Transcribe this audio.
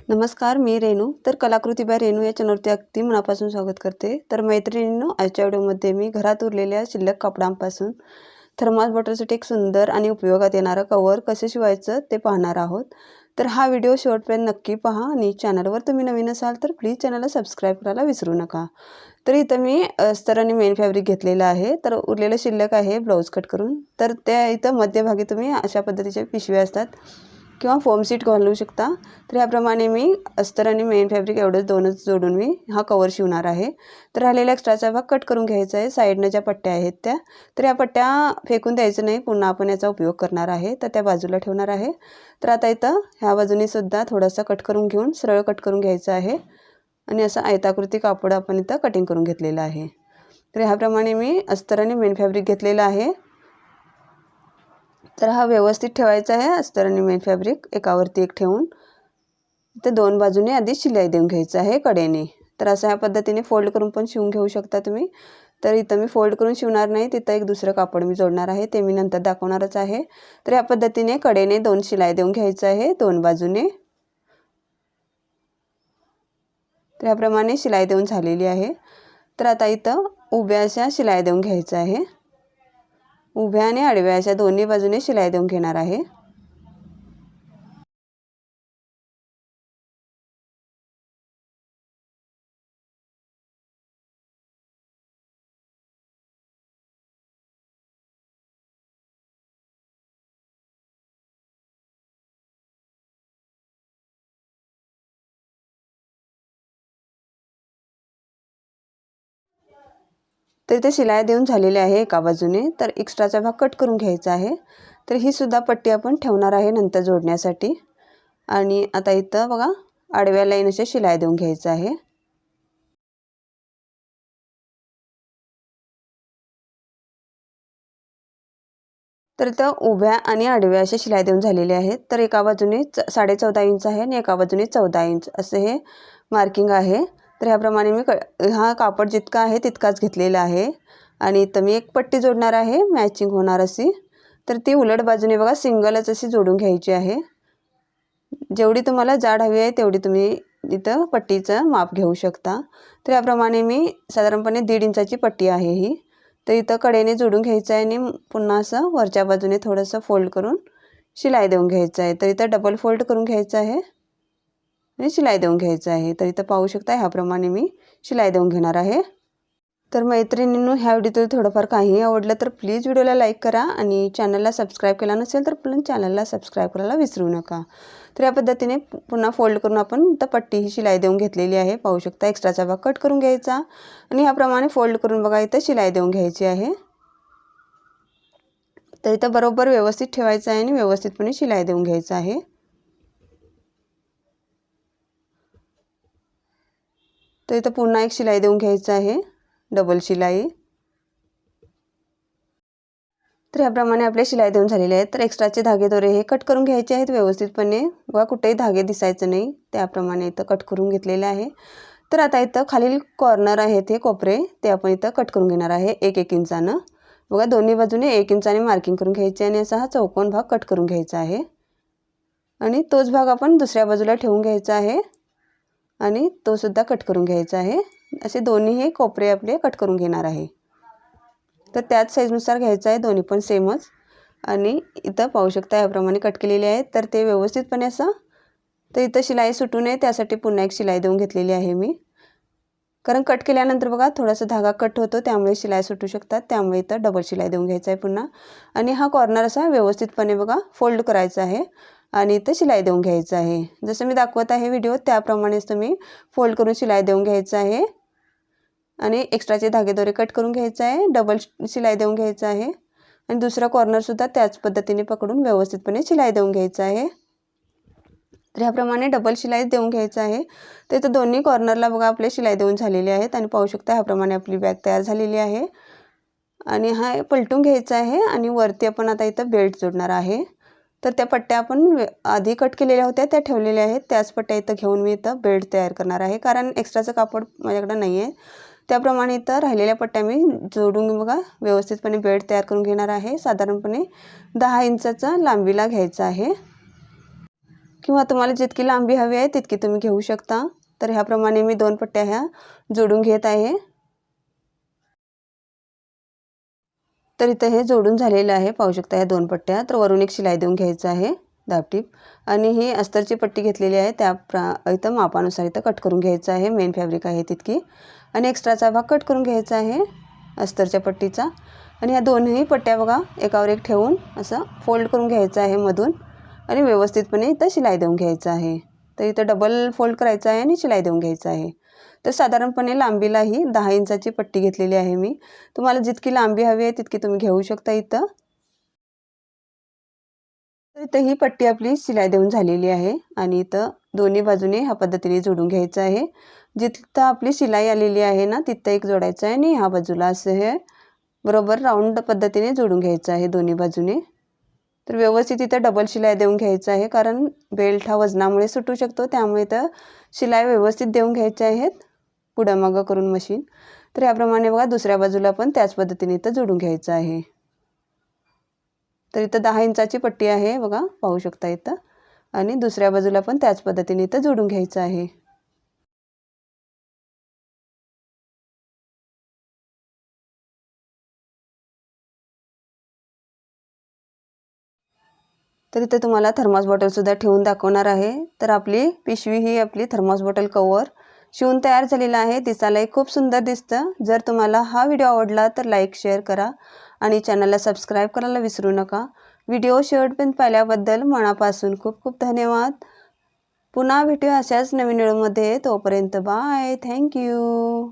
नमस्कार, मी रेणू. तर कलाकृती बाय रेणू या चॅनलवरती अगदी मनापासून स्वागत करते. तर मैत्रिणींनो, आजच्या व्हिडिओमध्ये मी घरात उरलेल्या शिल्लक कापडांपासून थर्मास बॉटलसाठी एक सुंदर आणि उपयोगात येणारं कव्हर कसे शिवायचं ते पाहणार आहोत. तर हा व्हिडिओ शेवटपर्यंत नक्की पहा आणि चॅनलवर तुम्ही नवीन असाल तर प्लीज चॅनलला सबस्क्राईब करायला विसरू नका. तर इथं मी अस्तर आणि मेन फॅब्रिक घेतलेलं आहे. तर उरलेलं शिल्लक आहे ब्लाऊज कट करून. तर त्या इथं मध्यभागी तुम्ही अशा पद्धतीचे पिशव्या असतात किंवा फोम सीट घालू शकता. तर ह्याप्रमाणे मी अस्तर आणि मेन फॅब्रिक एवढंच दोनच जोडून मी हा कवर शिवणार आहे. तर राहिलेला एक्स्ट्राचा भाग कट करून घ्यायचा आहे. साईडनं ज्या पट्ट्या आहेत त्या, तर या पट्ट्या फेकून द्यायचं नाही, पुन्हा आपण याचा उपयोग करणार आहे. तर त्या बाजूला ठेवणार आहे. तर आता इथं ह्या बाजूने सुद्धा थोडासा कट करून घेऊन सरळ कट करून घ्यायचं आहे आणि असं आयताकृती कापड आपण इथं कटिंग करून घेतलेलं आहे. तर ह्याप्रमाणे मी अस्तर आणि मेन फॅब्रिक घेतलेलं आहे. तर हा व्यवस्थित ठेवायचा आहे अस्तर आणि मेन फॅब्रिक एकावरती एक ठेवून. तर दोन बाजूने आधी शिलाई देऊन घ्यायचं आहे कडेने. तर असं ह्या पद्धतीने फोल्ड करून पण शिवून घेऊ शकता तुम्ही. तर इथं मी फोल्ड करून शिवणार नाही, तिथं एक दुसरं कापड मी जोडणार आहे, ते मी नंतर दाखवणारच आहे. तर या पद्धतीने कडेने दोन शिलाई देऊन घ्यायचं आहे दोन बाजूने. तर याप्रमाणे शिलाई देऊन झालेली आहे. तर आता इथं उभ्या अशा शिलाई देऊन घ्यायचं आहे. उभ्या आणि आडव्या अशा दोन्ही बाजूने शिलाई देऊन घेणार आहे. तर इथे शिलाई देऊन झालेली आहे एका बाजूने. तर एक्स्ट्राचा भाग कट करून घ्यायचा आहे. तर ही सुद्धा पट्टी आपण ठेवणार आहे नंतर जोडण्यासाठी. आणि आता इथं बघा आडव्या लाईन असे शिलाई देऊन घ्यायचं आहे. तर इथं उभ्या आणि आडव्या अशा शिलाई देऊन झालेले आहेत. तर एका बाजूने 14.5 इंच आहे आणि एका बाजूने 14 इंच असे हे मार्किंग आहे. तर ह्याप्रमाणे मी हा कापड जितका आहे तितकाच घेतलेला आहे. आणि इथं मी एक पट्टी जोडणार आहे मॅचिंग होणार अशी. तर ती उलट बाजूने बघा सिंगलच अशी जोडून घ्यायची आहे. जेवढी तुम्हाला जाड हवी आहे तेवढी तुम्ही इथं पट्टीचं माप घेऊ शकता. तर याप्रमाणे मी साधारणपणे 1.5 इंचाची पट्टी आहे ही. तर इथं कडेने जोडून घ्यायचं आहे आणि पुन्हा असं वरच्या बाजूने थोडंसं फोल्ड करून शिलाई देऊन घ्यायचं आहे. तर इथं डबल फोल्ड करून घ्यायचं आहे आणि शिलाई देऊन घ्यायचं आहे. तर इथं पाहू शकता ह्याप्रमाणे मी शिलाई देऊन घेणार आहे. तर मैत्रिणींनो, ह्या व्हिडिओत थोडंफार काहीही आवडलं तर प्लीज व्हिडिओला लाईक करा आणि चॅनलला सबस्क्राईब केला नसेल तर प्लीज चॅनलला सबस्क्राईब करायला विसरू नका. तर या पद्धतीने पुन्हा फोल्ड करून आपण इथं पट्टी ही शिलाई देऊन घेतलेली आहे. पाहू शकता एक्स्ट्राचा भाग कट करून घ्यायचा आणि ह्याप्रमाणे फोल्ड करून बघा इथं शिलाई देऊन घ्यायची आहे. तर इथं बरोबर व्यवस्थित ठेवायचं आहे आणि व्यवस्थितपणे शिलाई देऊन घ्यायचं आहे. तर इथं पुन्हा एक शिलाई देऊन घ्यायचं आहे, डबल शिलाई. तर ह्याप्रमाणे आपले शिलाई देऊन झालेले आहेत. तर एक्स्ट्राचे धागे दोरे हे कट करून घ्यायचे आहेत व्यवस्थितपणे. बघा कुठेही धागे दिसायचं नाही, त्याप्रमाणे इथं कट करून घेतलेले आहे. तर आता इथं खालील कॉर्नर आहेत हे कोपरे, ते आपण इथं कट करून घेणार आहे 1-1 इंचानं. बघा दोन्ही बाजूने 1 इंचाने मार्किंग करून घ्यायचे आणि असा हा चौकोन भाग कट करून घ्यायचा आहे. आणि तोच भाग आपण दुसऱ्या बाजूला ठेवून घ्यायचा आहे आणि तो सुद्धा कट करून घ्यायचा आहे. असे दोन्ही हे कोपरे आपले कट करून घेणार आहे. तर त्याच साईजनुसार घ्यायचं आहे, दोन्ही पण सेमच. आणि इथं पाहू शकता याप्रमाणे कट केलेले आहेत. तर ते व्यवस्थितपणे असं, तर इथं शिलाई सुटू नये त्यासाठी पुन्हा एक शिलाई देऊन घेतलेली आहे मी. कारण कट केल्यानंतर बघा थोडासा धागा कट होतो, त्यामुळे शिलाई सुटू शकतात. त्यामुळे इथं डबल शिलाई देऊन घ्यायचं आहे पुन्हा. आणि हा कॉर्नर असा व्यवस्थितपणे बघा फोल्ड करायचा आहे आणि इथं शिलाई देऊन घ्यायचं आहे. जसं मी दाखवत आहे व्हिडिओत त्याप्रमाणेच तुम्ही फोल्ड करून शिलाई देऊन घ्यायचं आहे आणि एक्स्ट्राचे धागे दोरे कट करून घ्यायचं आहे, डबल शिलाई देऊन घ्यायचं आहे आणि दुसरा कॉर्नरसुद्धा त्याच पद्धतीने पकडून व्यवस्थितपणे शिलाई देऊन घ्यायचं आहे. तर ह्याप्रमाणे डबल शिलाई देऊन घ्यायचं आहे. तर इथं दोन्ही कॉर्नरला बघा आपले शिलाई देऊन झालेले आहेत आणि पाहू शकता ह्याप्रमाणे आपली बॅग तयार झालेली आहे. आणि हा पलटून घ्यायचा आहे आणि वरती आपण आता इथं बेल्ट जोडणार आहे. तर त्या पट्ट्या आपण आधी कट केलेल्या होत्या त्या ठेवलेल्या आहेत, त्याच पट्ट्या इथं घेऊन मी इथं बेल्ट तयार करणार आहे. कारण एक्स्ट्राचं कापड माझ्याकडे नाही आहे, त्याप्रमाणे इथं राहिलेल्या पट्ट्या मी जोडून बघा व्यवस्थितपणे बेल्ट तयार करून घेणार आहे. साधारणपणे 10 इंचाचा लांबीला घ्यायचा आहे किंवा तुम्हाला जितकी लांबी हवी आहे तितकी तुम्ही घेऊ शकता। तर ह्याप्रमाणे मी 2 पट्ट्या ह्या जोडून घेत आहे। तर इथं हे जोडून झालेलं आहे, पाहू शकता ह्या 2 पट्ट्या। तर वरून एक शिलाई देऊन घ्यायचं आहे दाबटीप, आणि ही अस्तरची पट्टी घेतलेली आहे इथं मापानुसार इथं कट करून घ्यायचं आहे, मेन फॅब्रिक आहे तितकी, आणि एक्स्ट्राचा भाग कट करून घ्यायचा आहे अस्तरच्या पट्टीचा। आणि ह्या दोन्ही पट्ट्या बघा एकावर एक ठेवून असं फोल्ड करून घ्यायचं आहे मधून, आणि व्यवस्थितपणे इथं शिलाई देऊन घ्यायचं आहे। तर इथं डबल फोल्ड करायचं आहे आणि शिलाई देऊन घ्यायचं आहे। तर साधारणपणे लांबीला ही 10 इंचाची पट्टी घेतलेली आहे मी। तुम्हाला जितकी लांबी हवी आहे तितकी तुम्ही घेऊ शकता इथं। तर इथं ही पट्टी आपली शिलाई देऊन झालेली आहे, आणि इथं दोन्ही बाजूने ह्या पद्धतीने जोडून घ्यायचं आहे। जिथं आपली शिलाई आलेली आहे ना तिथं एक जोडायचं आहे, आणि ह्या बाजूला असं हे बरोबर राऊंड पद्धतीने जोडून घ्यायचं आहे दोन्ही बाजूने। तर व्यवस्थित इथं डबल शिलाई देऊन घ्यायचं आहे, कारण बेल्ट हा वजनामुळे सुटू शकतो, त्यामुळे इथं शिलाई व्यवस्थित देऊन घ्यायच्या आहेत पुढं मागं करून मशीन। तर याप्रमाणे बघा दुसऱ्या बाजूला पण त्याच पद्धतीने इथं जोडून घ्यायचं आहे। तर इथं 10 इंचाची पट्टी आहे बघा, पाहू शकता इथं, आणि दुसऱ्या बाजूला पण त्याच पद्धतीने इथं जोडून घ्यायचं आहे। तर इथे तुम्हाला थर्मास बॉटलसुद्धा ठेवून दाखवणार आहे। तर आपली पिशवी ही आपली थर्मास बॉटल कवर शिवून तयार झालेला आहे, दिसायलाही खूप सुंदर दिसतं। जर तुम्हाला हा व्हिडिओ आवडला तर लाईक शेअर करा, आणि चॅनलला सबस्क्राईब करायला विसरू नका। व्हिडिओ शेवटपर्यंत पाहिल्याबद्दल मनापासून खूप खूप धन्यवाद। पुन्हा भेटूया अशाच नवीन व्हिडिओमध्ये, तोपर्यंत बाय, थँक्यू।